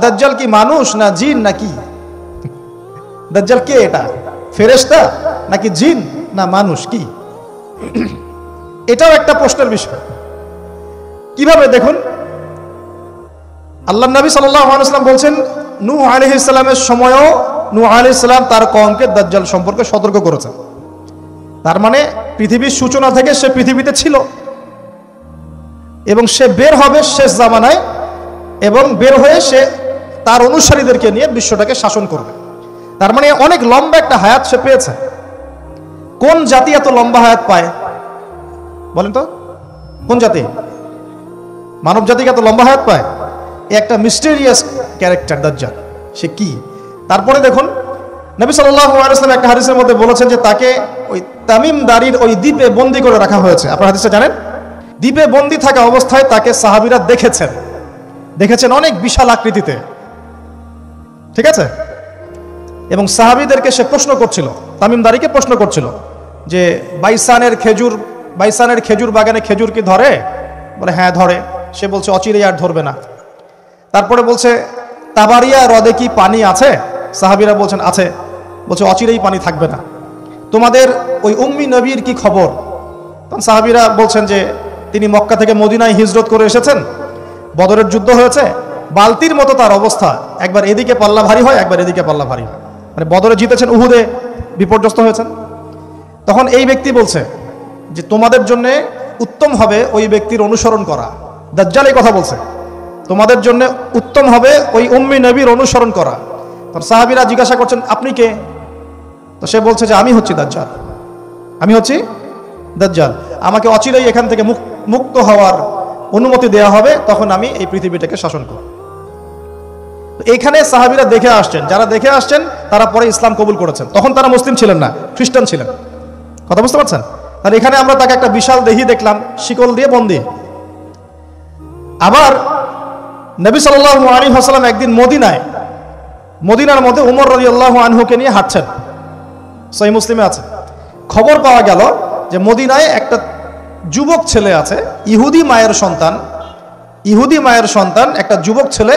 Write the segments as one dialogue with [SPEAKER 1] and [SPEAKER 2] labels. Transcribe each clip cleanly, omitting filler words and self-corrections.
[SPEAKER 1] দাজ্জাল কি মানুষ না জিন নাকি? দাজ্জাল কে? এটা ফেরেশতা নাকি জিন না মানুষ? কি এটাও একটা প্রশ্নের বিষয়। কিভাবে দেখুন, আল্লাহ নবী সাল্লাল্লাহু আলাইহি ওয়াসাল্লাম বলছেন নূহ আলাইহিস সালামের সময়ও নূহ আলাইহিস সালাম তার কওমকে দাজ্জাল সম্পর্কে সতর্ক করেছেন। তার মানে পৃথিবীর সূচনা থেকে সে পৃথিবীতে ছিল এবং সে বের হবে শেষ জামানায়, এবং বের হয়ে সে তার অনুসারীদেরকে নিয়ে বিশ্বটাকে শাসন করবে। তার মানে অনেক লম্বা একটা হায়াত সে পেয়েছে। কোন জাতি এত লম্বা হায়াত পায় বলেন তো? কোন জাতি, মানব জাতিকে এত লম্বা হায়াত পায়? একটা মিস্টেরিয়াস ক্যারেক্টার দাজ্জাল। সে কি? তারপরে দেখুন, নবী সাল্লাল্লাহু আলাইহি ওয়াসাল্লাম একটা হাদিসের মধ্যে বলেছেন যে তাকে ওই তামিম দারির ওই দ্বীপে বন্দী করে রাখা হয়েছে। আপনারা হাদিসটা জানেন? দ্বীপে বন্দী থাকা অবস্থায় তাকে সাহাবীরা দেখেছেন অনেক বিশাল আকৃতিতে, ঠিক আছে? এবং সাহাবীদেরকে সে প্রশ্ন করছিল, তামিম দারিকে প্রশ্ন করছিল যে বাইসানের খেজুর বাগানে খেজুর কি ধরে? বলে হ্যাঁ ধরে। সে বলছে অচিরেই আর ধরবে না। তারপরে বলছে তাবারিয়া হ্রদে কি পানি আছে? সাহাবীরা বলছেন আছে। বলছে অচিরেই পানি থাকবে না। তোমাদের ওই উম্মি নবীর কি খবর? তখন সাহাবীরা বলছেন যে তিনি মক্কা থেকে মদিনায় হিজরত করে এসেছেন, বদরের যুদ্ধ হয়েছে, বালতির মতো তার অবস্থা, একবার এদিকে পাল্লা ভারী হয় একবার এদিকে পাল্লা ভারী হয়। মানে বদরে জিতেছেন, উহুদে বিপর্যস্ত হয়েছেন। তখন এই ব্যক্তি বলছে যে তোমাদের জন্য উত্তম হবে ওই ব্যক্তির অনুসরণ করা। দাজ্জাল এই কথা বলছে, তোমাদের জন্য উত্তম হবে ওই উম্মি নবীর অনুসরণ করা। তখন সাহাবীরা জিজ্ঞাসা করছেন আপনি কে? তো সে বলছে যে আমি হচ্ছি দাজ্জাল, আমাকে অচিরেই এখান থেকে মুক্ত হওয়ার অনুমতি দেওয়া হবে, তখন আমি এই পৃথিবীটাকে শাসন করব। এইখানে সাহাবীরা দেখে আসছেন, যারা দেখে আসছেন তারা পরে ইসলাম কবুল করেছেন। তখন তারা মুসলিম ছিলেন না, খ্রিস্টান ছিলেন। কথা বুঝতে পারছেন? তাহলে এখানে আমরা তাকে একটা বিশাল দেহি দেখলাম, শিকল দিয়ে বন্দী। আবার নবী সাল্লাল্লাহু আলাইহি ওয়াসাল্লাম একদিন মদিনার মধ্যে উমর রাদিয়াল্লাহু আনহুকে নিয়ে হাঁটছেন, সহিহ মুসলিমে আছে। খবর পাওয়া গেল যে মদিনায় একটা যুবক ছেলে আছে, ইহুদি মায়ের সন্তান একটা যুবক ছেলে,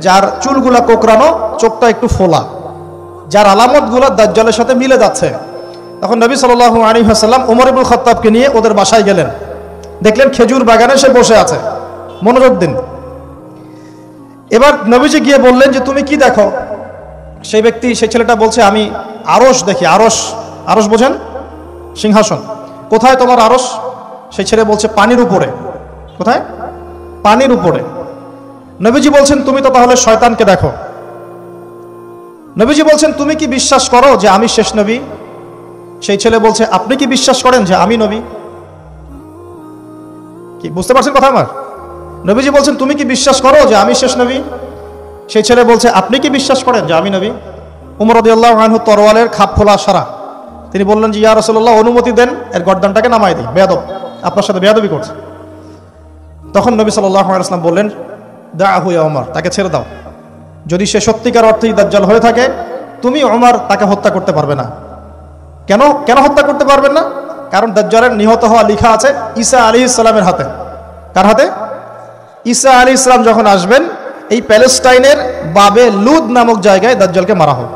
[SPEAKER 1] যার চুলগুলা কোকড়ানো, চোখটা একটু ফোলা, যার আলামতগুলো দাজ্জালের সাথে মিলে যাচ্ছে। তখন নবী সাল্লাল্লাহু আলাইহি ওয়াসাল্লাম ওমর ইবনে খাত্তাবকে নিয়ে ওদের বাসায় গেলেন। দেখলেন খেজুর বাগানে সে বসে আছে, মনোযোগ দিন। এবার নবীজি গিয়ে বললেন যে তুমি কি দেখো? সেই ছেলেটা বলছে আমি আরশ দেখি। আরশ বোঝেন? সিংহাসন। কোথায় তোমার আরশ? সেই ছেলে বলছে পানির উপরে। কোথায়? পানির উপরে। নবীজি বলছেন তুমি তো তাহলে শয়তানকে দেখো। নবীজি বলছেন তুমি কি বিশ্বাস করো যে আমি শেষ নবী? সেই ছেলে বলছে আপনি কি বিশ্বাস করেন যে আমি নবী? কি বুঝতে পারছেন কথা আমার? নবীজি বলছেন তুমি কি বিশ্বাস করো যে আমি শেষ নবী? সেই ছেলে বলছে আপনি কি বিশ্বাস করেন যে আমি নবী? উমর রাদিয়াল্লাহু আনহু তরোয়ালের খাপ খোলা সারা। তিনি বললেন যে ইয়া রাসূলুল্লাহ অনুমতি দেন, এর গর্দানটাকে নামাই দিই, বেয়াদব, আপনার সাথে বেয়াদবি করছে। তখন নবী সাল্লাল্লাহু আলাইহি ওয়াসাল্লাম বললেন দাআহু ইয়া উমর, তাকে ছেড়ে দাও। যদি সে সত্যিকার অর্থেই দাজ্জাল হয়ে থাকে, তুমি উমর তাকে হত্যা করতে পারবে না। কেন হত্যা করতে পারবেন না? কারণ দাজ্জালের নিহত হওয়া লেখা আছে ঈসা আলাইহিস সালামের হাতে। কার হাতে? ঈসা আলাইহিস সালাম যখন আসবেন, এই প্যালেস্টাইনের বাবে লুদ নামক জায়গায় দাজ্জালকে মারা হবে।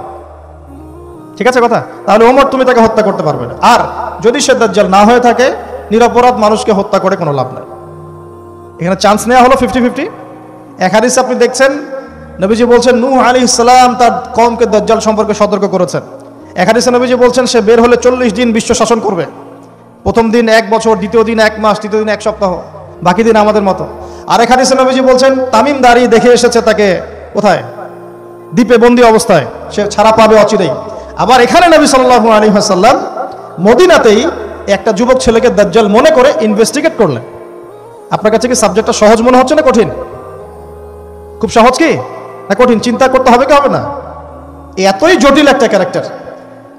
[SPEAKER 1] ঠিক আছে কথা? তাহলে ওমর তুমি তাকে হত্যা করতে পারবে না। আর যদি সে দাজ্জাল না হয়ে থাকে, নিরপরাধ মানুষকে হত্যা করে কোনো লাভ নাই। এখানে চান্স নেওয়া হলো 50-50। এক হাদিসে আপনি দেখছেন নবীজি বলছেন নূহ আলাইহিস সালাম তার কওমকে দাজ্জাল সম্পর্কে সতর্ক করেছেন। এক হাদিসে নবীজি বলছেন সে বের হলে 40 দিন বিশ্ব শাসন করবে। প্রথম দিন 1 বছর, দ্বিতীয় দিন 1 মাস, তৃতীয় দিন 1 সপ্তাহ, বাকি দিন আমাদের মতো। আর এক হাদিসে নবীজি বলছেন তামিম দারি দেখে এসেছে তাকে কোথায়? দ্বীপে বন্দী অবস্থায়, সে ছাড়া পাবে অচিরেই। আবার এখানে নবী সাল্লাল্লাহু আলাইহি ওয়াসাল্লাম মদিনাতেই একটা যুবক ছেলেকে দাজ্জাল মনে করে ইনভেস্টিগেট করলেন। আপনার কাছে কি সাবজেক্টটা সহজ মনে হচ্ছে না কঠিন? খুব সহজ কি না কঠিন? চিন্তা করতে হবে কি হবে না? এতই জটিল একটা ক্যারেক্টার।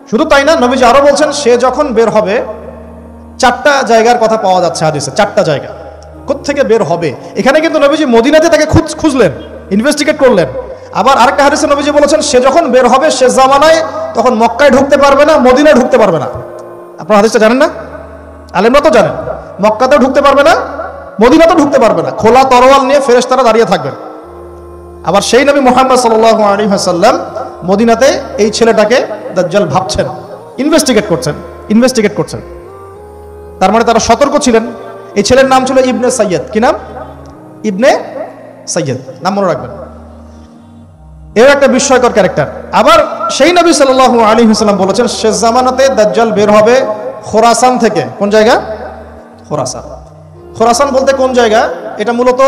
[SPEAKER 1] শুধু তাই না, নবীজি আরো বলছেন সে যখন বের হবে 4টা জায়গার কথা পাওয়া যাচ্ছে হাদিসে। 4টা জায়গা কোত্থেকে বের হবে। এখানে কিন্তু নবীজি মদিনাতে তাকে খুঁজলেন, ইনভেস্টিগেট করলেন। আবার আরেকটা হাদিসে নবীজি বলেছেন সে যখন বের হবে শেষ জামানায়, তখন মক্কায় ঢুকতে পারবে না, মদিনায় ঢুকতে পারবে না। আপনারা হাদিসটা জানেন না? আলেমরা তো জানেন। মক্কাতেও ঢুকতে পারবে না, মদিনাতেও ঢুকতে পারবে না। খোলা তরোয়াল নিয়ে ফেরেশতারা দাঁড়িয়ে থাকবেন। আবার সেই নবী মুহাম্মদ সাল্লাল্লাহু আলাইহি ওয়াসাল্লাম মদিনাতে এই ছেলেটাকে দাজ্জাল ভাবছেন, ইনভেস্টিগেট করছেন। তার মানে তারা সতর্ক ছিলেন। এই ছেলের নাম ছিল ইবনে সাইয়্যিদ। কি নাম? ইবনে সাইয়্যিদ, নাম মনে রাখবেন। এর একটা বিস্ময়কর ক্যারেক্টার। আবার সেই নবী সাল্লাল্লাহু আলাইহি ওয়াসাল্লাম বলেছেন শেষ জামানাতে দাজ্জাল বের হবে খোরাসান থেকে। কোন জায়গা? খোরাসান। খোরাসান বলতে কোন জায়গা? এটা মূলত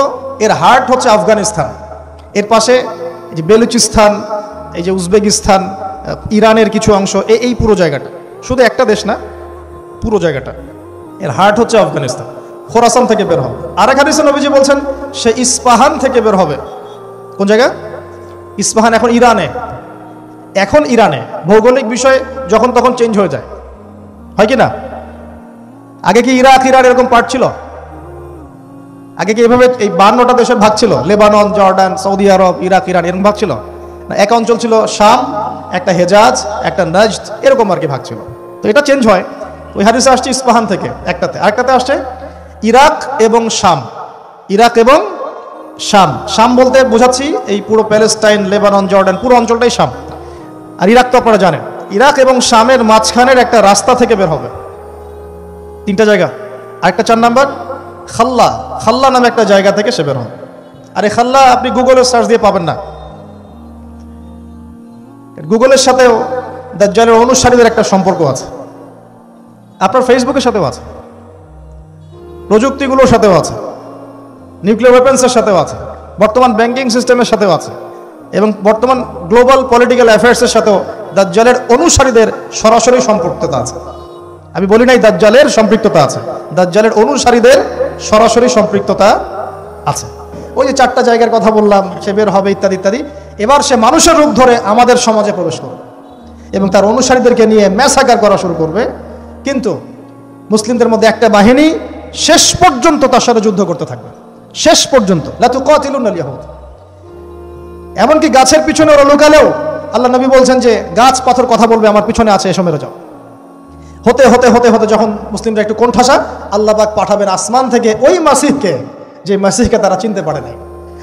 [SPEAKER 1] এর হার্ট হচ্ছে আফগানিস্তান, এর পাশে এই যে বেলুচিস্তান, এই যে উজবেকিস্তান, ইরানের কিছু অংশ, এই পুরো জায়গাটা, শুধু একটা দেশ না, পুরো জায়গাটা এর হার্ট হচ্ছে আফগানিস্তান। খোরাসান থেকে বের হবে। আরেক হাদিসে নবীজি বলছেন সে ইস্পাহান থেকে বের হবে। কোন জায়গা? ইস্পাহান। এখন ইরানে ভৌগোলিক বিষয় যখন তখন চেঞ্জ হয়ে যায়, হয় কি না? আগে কি ইরাক ইরান এরকম পার্ট ছিল? আগে কি এভাবে এই 52টা দেশের ভাগ ছিল? লেবানন, জর্ডান, সৌদি আরব, ইরাক, ইরান এরকম ভাগ ছিল না? এক অঞ্চল ছিল শাম, একটা হেজাজ, একটা নাজদ, এরকম আর কি ভাগ ছিল। তো এটা চেঞ্জ হয়। ওই হাদিসে আসছে ইস্পাহান থেকে একটাতে, আরেকটাতে আসছে ইরাক এবং শাম। ইরাক এবং শাম। শাম বলতে বোঝাচ্ছি এই পুরো প্যালেস্টাইন, লেবানন, জর্ডান, পুরো অঞ্চলটাই শাম। আর ইরাক তো আপনারা জানেন। ইরাক এবং শামের মাঝখানের একটা রাস্তা থেকে বের হবে। 3টা জায়গা। আরেকটা 4 নাম্বার খাল্লা নামে একটা জায়গা থেকে সে বের হবে। আর এই খাল্লা আপনি গুগলে সার্চ দিয়ে পাবেন না। গুগলের সাথেও দাজ্জালের অনুসারীদের একটা সম্পর্ক আছে, আপনার ফেসবুকের সাথেও আছে, প্রযুক্তিগুলোর সাথেও আছে, নিউক্লিয়ার ওয়েপন্সের সাথেও আছে, বর্তমান ব্যাংকিং সিস্টেমের সাথেও আছে, এবং বর্তমান গ্লোবাল পলিটিক্যাল অ্যাফেয়ার্সের সাথেও দাজ্জালের অনুসারীদের সরাসরি সম্পৃক্ততা আছে। আমি বলি নাই দাজ্জালের সম্পৃক্ততা আছে, দাজ্জালের অনুসারীদের সরাসরি সম্পৃক্ততা আছে। ওই যে 4টা জায়গার কথা বললাম, সে বের হবে ইত্যাদি ইত্যাদি। এবার সে মানুষের রূপ ধরে আমাদের সমাজে প্রবেশ করবে এবং তার অনুসারীদেরকে নিয়ে ম্যাসাকার করা শুরু করবে। কিন্তু মুসলিমদের মধ্যে একটা বাহিনী শেষ পর্যন্ত তার সাথে যুদ্ধ করতে থাকবে, শেষ পর্যন্ত। লা তুকাতিলুনাল ইয়াহুদ। এমনকি গাছের পিছনে ওরা লুকালেও আল্লাহ নবী বলছেন যে গাছ পাথর কথা বলবে, আমার পিছনে আছে, এসো মেরে যাও। হতে হতে হতে হতে যখন মুসলিমরা একটু কোণঠাসা, আল্লাহ পাক পাঠাবেন আসমান থেকে ওই মাসিহকে, যে মাসিহকে তারা চিনতে পারে নাই।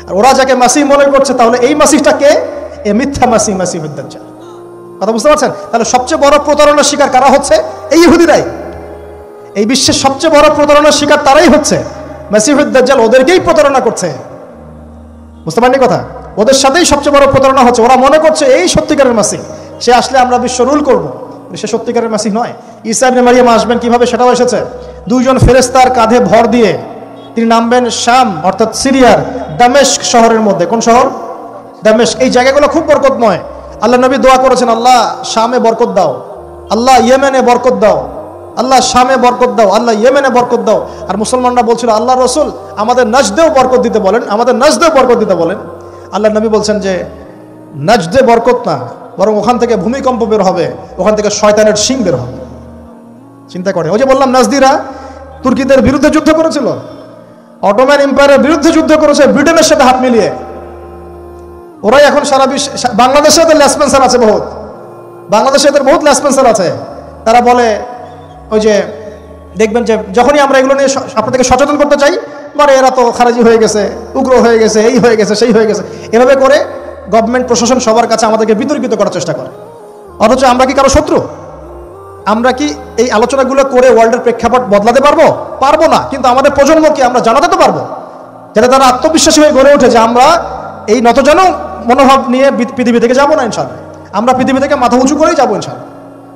[SPEAKER 1] আর ওরা যাকে মাসিহ মনে করছে, তাহলে এই মাসিহটা কে? এ মিথ্যা মাসিহুদ দাজ্জাল। কথা বুঝতে পারছেন? তাহলে সবচেয়ে বড় প্রতারণার শিকার কারা হচ্ছে? এই ইহুদিরাই। এই বিশ্বের সবচেয়ে বড় প্রতারণার শিকার তারাই হচ্ছে। মাসিহুদ দাজ্জাল ওদেরকেই প্রতারণা করছে। বুঝতে পারেননি কথা? ওদের সাথেই সবচেয়ে বড় প্রতারণা হচ্ছে। ওরা মনে করছে এই সত্যিকারের মাসিহ, সে আসলে আমরা বিশ্ব রুল করবো। সে সত্যিকারের মাসিহ নয়। ঈসা ইবনে মারিয়াম আসবেন কিভাবে সেটাও এসেছে। 2 জন ফেরেশতার কাঁধে ভর দিয়ে তিনি নামবেন শাম অর্থাৎ সিরিয়ার দামেস্ক শহরের মধ্যে। কোন শহর? দামেস্ক। এই জায়গাগুলো খুব বরকতময়। আল্লাহ নবী দোয়া করেছেন, আল্লাহ শামে বরকত দাও, আল্লাহ ইয়েমেনে বরকত দাও, আল্লাহ শামে বরকত দাও, আল্লাহ ইয়েমেনে বরকত দাও। আর মুসলমানরা বলছিল, আল্লাহ রসুল আমাদের নাজদেও বরকত দিতে বলেন, আমাদের নাজদেও বরকত দিতে বলেন। আল্লাহ নবী বলছেন যে নাজদে বরকত না, বরং ওখান থেকে ভূমিকম্প বের হবে, ওখান থেকে শয়তানের শিং বের হবে। চিন্তা করে, ওই যে বললাম নাজদিরা তুর্কিদের বিরুদ্ধে যুদ্ধ করেছিল, অটোম্যান এম্পায়ারের বিরুদ্ধে যুদ্ধ করেছে ব্রিটেনের সাথে হাত মিলিয়ে। ওরাই এখন সারা বিশ্ব, বাংলাদেশে এদের লেসপেন্সার আছে বহুত, বাংলাদেশে এদের বহুত লেসপেন্সার আছে। তারা বলে, ওই যে দেখবেন যে যখনই আমরা এগুলো নিয়ে আপনাদেরকে সচেতন করতে চাই, মানে এরা তো খারাজি হয়ে গেছে, উগ্র হয়ে গেছে, এই হয়ে গেছে, সেই হয়ে গেছে, এভাবে করে গভর্নমেন্ট প্রশাসন সবার কাছে আমাদেরকে বিতর্কিত করার চেষ্টা করে। অথচ আমরা কি কারো শত্রু? আমরা কি এই আলোচনাগুলো করে ওয়ার্ল্ডের প্রেক্ষাপট বদলাতে পারবো? পারবো না। কিন্তু আমাদের প্রজন্মকে আমরা জানাতে তো পারবো, যাতে তারা আত্মবিশ্বাসী হয়ে গড়ে ওঠে যে আমরা এই নতজন মনোভাব নিয়ে পৃথিবী থেকে যাবো না ইনশাল্লাহ। আমরা পৃথিবী থেকে মাথা উঁচু করেই যাবো ইনশাল্লাহ।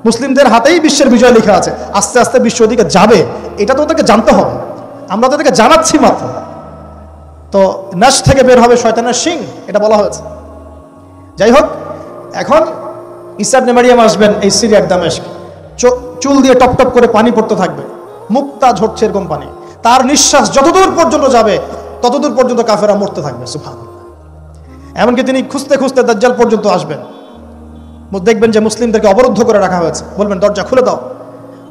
[SPEAKER 1] মুসলিমদের হাতেই বিশ্বের বিজয় লেখা আছে, আস্তে আস্তে বিশ্ব ওদিকে যাবে, এটা তো ওদেরকে জানতে হবে। আমরা তো ওদেরকে জানাচ্ছি মাত্র। তো নাশ থেকে বের হবে শয়তানের শিং, এটা বলা হয়েছে। যাই হোক, এখন ঈসা ইবনে মারিয়াম আসবেন এই সিরিয়ার দামেস্ক। চুল দিয়ে টপ টপ করে পানি পড়তে থাকবে, মুক্তা ঝরছে এরকম পানি। তার নিঃশ্বাস যতদূর পর্যন্ত যাবে ততদূর পর্যন্ত কাফেরা মরতে থাকবে। সুবহানাল্লাহ। এমনকি তিনি খুঁজতে খুঁজতে দাজ্জাল পর্যন্ত আসবেন। দেখবেন যে মুসলিমদেরকে অবরুদ্ধ করে রাখা হয়েছে, বলবেন দরজা খুলে দাও,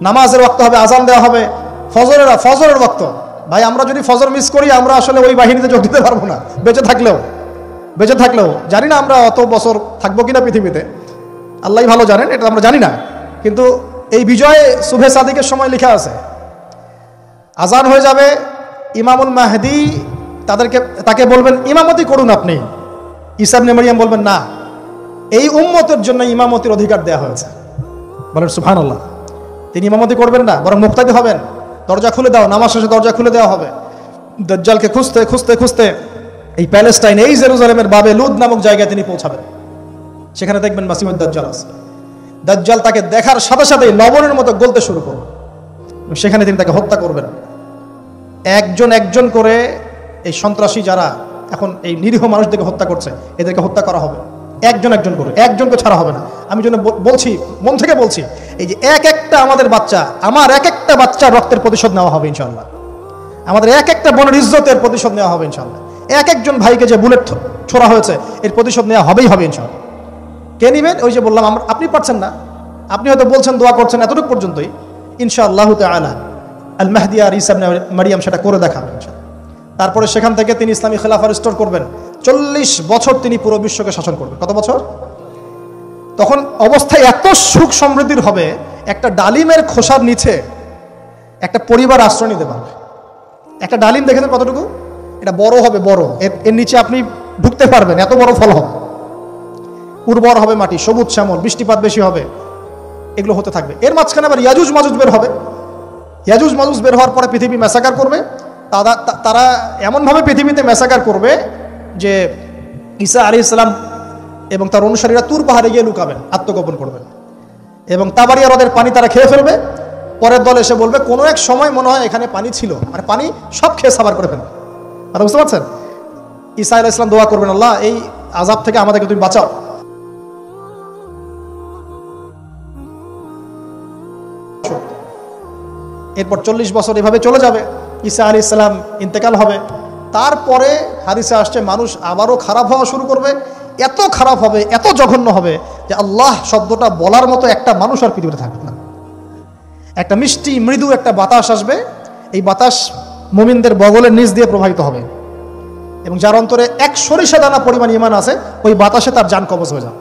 [SPEAKER 1] নামাজের ওয়াক্ত হবে, আজান দেওয়া হবে, ফজরের ওয়াক্ত। ভাই আমরা যদি ফজর মিস করি, আমরা আসলে ওই বাহিনীতে যোগ দিতে পারবো না, বেঁচে থাকলেও জানি না আমরা অত বছর থাকবো কিনা পৃথিবীতে, আল্লাহই ভালো জানেন, এটা আমরা জানি না। কিন্তু এই বিজয় সুবহে সাদিকের সময় লেখা আছে। আজান হয়ে যাবে, ইমামুল মাহদি তাকে বলবেন ইমামতি করুন আপনি। ঈসা ইবনে মারইয়াম বলবেন না, এই উম্মতের জন্য ইমামতির অধিকার দেয়া হয়েছে। বলেন সুবহানাল্লাহ। তিনি ইমামতি করবেন না, বরং মুক্তাদি হবেন। দরজা খুলে দাও, নামাজ শেষে দরজা খুলে দেওয়া হবে। দাজ্জালকে খুঁজতে খুঁজতে খুঁজতে এই প্যালেস্টাইন, এই জেরুজালেমের বাবে লুদ নামক জায়গায় তিনি পৌঁছাবেন। সেখানে দেখবেন মাসিহুদ দাজ্জাল আছে। দাজ্জাল তাকে দেখার সাথে সাথেই লবণের মতো গলতে শুরু করবে। সেখানে তিনি তাকে হত্যা করবেন। একজন একজন করে এই সন্ত্রাসী যারা এখন এই নিরীহ মানুষদেরকে হত্যা করছে, এদেরকে হত্যা করা হবে একজন একজন করে, একজনকে ছাড়া হবে না। আমি জন্য বলছি, মন থেকে বলছি, এই যে এক একটা আমাদের বাচ্চা, আমার এক একটা বাচ্চার রক্তের প্রতিশোধ নেওয়া হবে ইনশাআল্লাহ। আমাদের এক একটা বোনের ইজ্জতের প্রতিশোধ নেওয়া হবে ইনশাআল্লাহ। এক একজন ভাইকে যে বুলেট ছোড়া হয়েছে এর প্রতিশোধ নেওয়া হবেই হবে ইনশাআল্লাহ। কে নিবেন? ওই যে বললাম, আপনি পারছেন না, আপনি হয়তো বলছেন দোয়া করছেন এতটুকু পর্যন্তই। ইনশাআল্লাহু তাআলা আল মাহদি আর ঈসা ইবনে মারইয়াম সেটা করে দেখাবেন ইনশাআল্লাহ। তারপরে সেখান থেকে তিনি ইসলামী খেলাফা রিস্টোর করবেন। 40 বছর তিনি পুরো বিশ্বকে শাসন করবেন। কত বছর? তখন অবস্থা এত সুখ সমৃদ্ধির হবে, একটা ডালিমের খোসার নিচে একটা পরিবার আশ্রয় নিতে পারবে। একটা ডালিম দেখেছেন কতটুকু? এটা বড় হবে, বড়, এর নিচে আপনি ঢুকতে পারবেন, এত বড় ফল হবে, উর্বর হবে মাটি, সবুজ শ্যামল, বৃষ্টিপাত বেশি হবে, এগুলো হতে থাকবে। এর মাঝখানে আবার ইয়াজুজ মাজুজ বের হবে। ইয়াজুজ মাজুজ বের হওয়ার পরে পৃথিবী ম্যাসাকার করবে। তারা এমনভাবে পৃথিবীতে ম্যাসাকার করবে যে ঈসা আলাইহিস সালাম এবং তার অনুসারীরা তুর পাহাড়ে গিয়ে লুকাবেন, আত্মগোপন করবেন, এবং তাবারিয়া হ্রদের পানি তারা খেয়ে ফেলবে। পরের দল এসে বলবে কোনো এক সময় মনে হয় এখানে পানি ছিল, মানে পানি সব খেয়ে সাবার করে ফেলবে। আর বুঝতে পারছেন? ঈসা আলাইহিস সালাম দোয়া করবেন, আল্লাহ এই আযাব থেকে আমাদেরকে তুমি বাঁচাও। এরপর 40 বছর এভাবে চলে যাবে, ঈসা আলাইহিস সালাম ইন্তেকাল হবে। তারপরে হাদিসে আসছে মানুষ আবারও খারাপ হওয়া শুরু করবে। এত খারাপ হবে, এত জঘন্য হবে যে আল্লাহ শব্দটা বলার মতো একটা মানুষ আর পৃথিবীতে থাকবে না। একটা মিষ্টি মৃদু একটা বাতাস আসবে, এই বাতাস মুমিনদের বগলের নিচ দিয়ে প্রবাহিত হবে, এবং যার অন্তরে এক সরিষা দানা পরিমাণ ঈমান আছে, ওই বাতাসে তার জান কবজ হয়ে যাবে।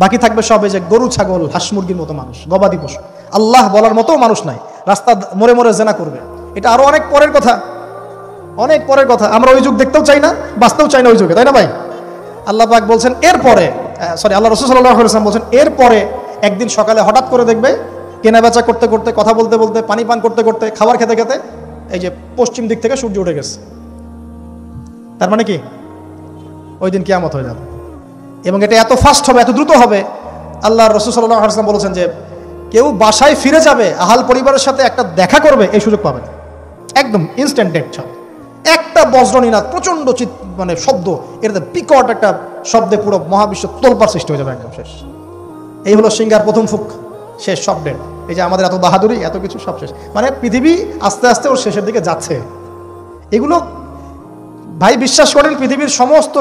[SPEAKER 1] বাকি থাকবে সব এই যে গরু ছাগল হাঁস মুরগির মতো মানুষ, গবাদি পশু। আল্লাহ বলার মতো মানুষ নাই, রাস্তা মরে মরে জেনা করবে। এটা আরো অনেক পরের কথা, অনেক পরের কথা। আমরা ওই যুগ দেখতেও চাই না, বাঁচতেও চাই না ওই যুগে, তাই না ভাই? আল্লাহ পাক বলছেন এরপরে, আল্লাহ রাসূল সাল্লাল্লাহু আলাইহি ওয়াসাল্লাম বলছেন এরপরে একদিন সকালে হঠাৎ করে দেখবে কেনা বেচা করতে করতে, কথা বলতে বলতে, পানি পান করতে করতে, খাবার খেতে খেতে এই যে পশ্চিম দিক থেকে সূর্য উঠে গেছে। তার মানে কি? ওই দিন কিয়ামত হয়ে যাবে, এবং এটা এত ফাস্ট হবে, এত দ্রুত হবে। আল্লাহ রাসূল সাল্লাল্লাহু আলাইহি ওয়াসাল্লাম বলেছেন যে কেউ বাসায় ফিরে যাবে, আহাল পরিবারের সাথে একটা দেখা করবে, এই সুযোগ পাবে না। একদম ইনস্ট্যান্ট ডেথ ছাড়। একটা বজ্রনীনাদ, প্রচণ্ড মানে শব্দ, এটাতে বিকট একটা শব্দে পুরো মহাবিশ্ব তোলপাড় সৃষ্টি হয়ে যাবে, একদম শেষ। এই হলো সিঙ্গার প্রথম ফুক, শেষ, সব ডেট। এই যে আমাদের এত বাহাদুরি, এত কিছু সব শেষ, মানে পৃথিবী আস্তে আস্তে ওর শেষের দিকে যাচ্ছে। এগুলো ভাই বিশ্বাস করেন, পৃথিবীর সমস্ত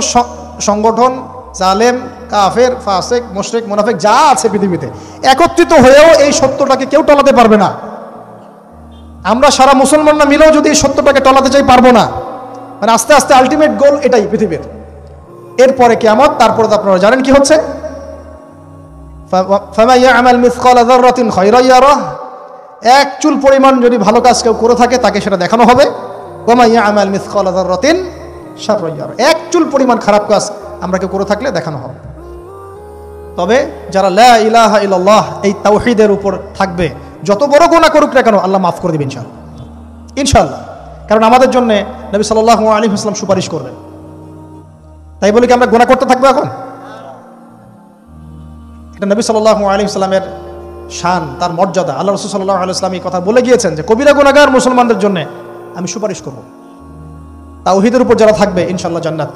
[SPEAKER 1] সংগঠন, জালেম, কাফের, ফাসেক, মুশরিক, মুনাফিক যা আছে পৃথিবীতে, একত্রিত হয়েও এই সত্যটাকে কেউ টলাতে পারবে না। আমরা সারা মুসলমানরা মিলেও যদি এই সত্যটাকে টলাতে চাই, পারবো না। মানে আস্তে আস্তে আলটিমেট গোল এটাই পৃথিবীর। এরপরে কিয়ামত, তারপরে তো আপনারা জানেন কি হচ্ছে, ফামান ইয়ামাল মিসকালা যাররাতিন খায়রান ইয়ারাহ, এক চুল পরিমাণ যদি ভালো কাজ কেউ করে থাকে তাকে সেটা দেখানো হবে। ওয়া মান ইয়ামাল মিসকালা যাররাতিন শাররান ইয়ারাহ, এক চুল পরিমাণ খারাপ কাজ আমরা কেউ করে থাকলে দেখানো হবে। তবে যারা লা ইলাহা ইল্লাল্লাহ এই তাওহীদের উপর থাকবে, যত বড় গুনাহ করুক না কেন আল্লাহ মাফ করে দিবেন ইনশাআল্লাহ, ইনশাআল্লাহ। কারণ আমাদের জন্য নবী সাল্লাল্লাহু আলাইহি ওয়াসাল্লাম সুপারিশ করবেন। তাই বলে কি আমরা গুনাহ করতে থাকবো এখন? এটা নবী সাল্লাল্লাহু আলাইহি ওয়াসাল্লামের শান, তার মর্যাদা। আল্লাহ রাসূল সাল্লাল্লাহু আলাইহি ওয়াসাল্লাম এই কথা বলে গিয়েছেন যে কবিরা গুনাহগার মুসলমানদের জন্য আমি সুপারিশ করব। তাওহীদের উপর যারা থাকবে ইনশাআল্লাহ জান্নাত,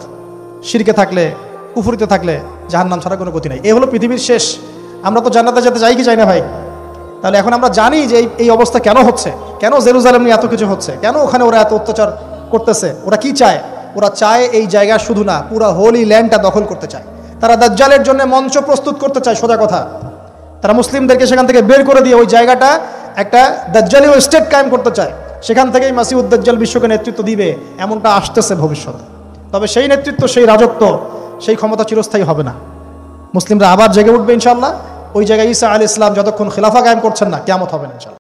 [SPEAKER 1] শিরকে থাকলে, কুফরিতে থাকলে জাহান্নাম ছাড়া কোনো গতি নাই। এই হলো পৃথিবীর শেষ। আমরা তো জান্নাতে যেতে চাই কি চাই না ভাই? তাহলে এখন আমরা জানি যে এই অবস্থা কেন হচ্ছে, কেন জেরুজালেম নিয়ে এত কিছু হচ্ছে, কেন ওখানে ওরা এত অত্যাচার করতেছে। ওরা কি চায়? ওরা চায় এই জায়গা শুধু না, পুরো হোলি ল্যান্ডটা দখল করতে চায়। তারা দাজ্জালের জন্য মঞ্চ প্রস্তুত করতে চায়, সোজা কথা। তারা মুসলিমদেরকে সেখান থেকে বের করে দিয়ে ওই জায়গাটা একটা দাজ্জালীয় স্টেট কায়েম করতে চায়। সেখান থেকেই মাসিহুদ দাজ্জাল বিশ্বকে নেতৃত্ব দিবে, এমনটা আসতেছে ভবিষ্যতে। তবে সেই নেতৃত্ব, সেই রাজত্ব, সেই ক্ষমতা চিরস্থায়ী হবে না। মুসলিমরা আবার জেগে উঠবে ইনশাআল্লাহ। ওই জায়গায় ঈসা আলাইহিস সালাম যতক্ষণ খিলাফা কায়েম করছেন না, কিয়ামত হবে না ইনশাআল্লাহ।